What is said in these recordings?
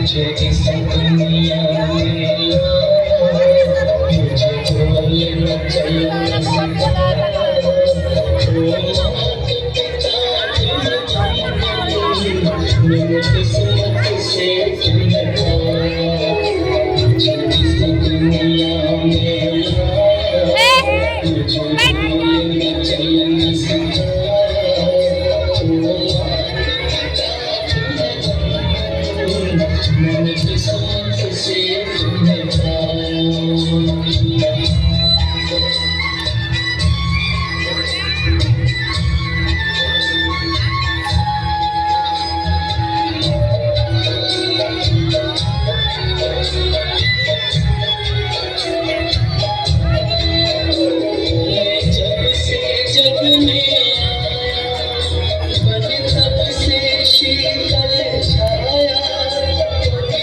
मुझे इस दुनिया में मुझे कोई न चाहिए मेरे किस्मत से मुझे इस दुनिया में मुझे कोई न चाहिए मैंने किस्मत से तुम्हें पाया जब से जब में बने तब से शीतल छाया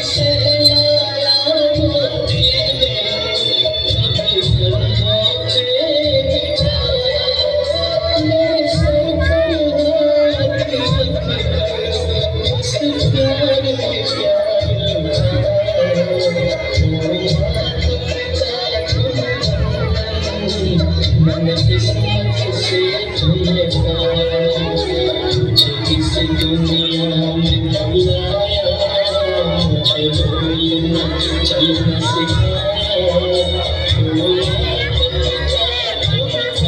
से लाया मोती ने कभी कंधों पे बिछाया मेरे सर पर हाथ रखकर बस प्यार में प्यार मैंने किस्मत से तुम्हें पाया मुझे इस दुनिया में बुलाया मुझे कोई न चलना सिखाया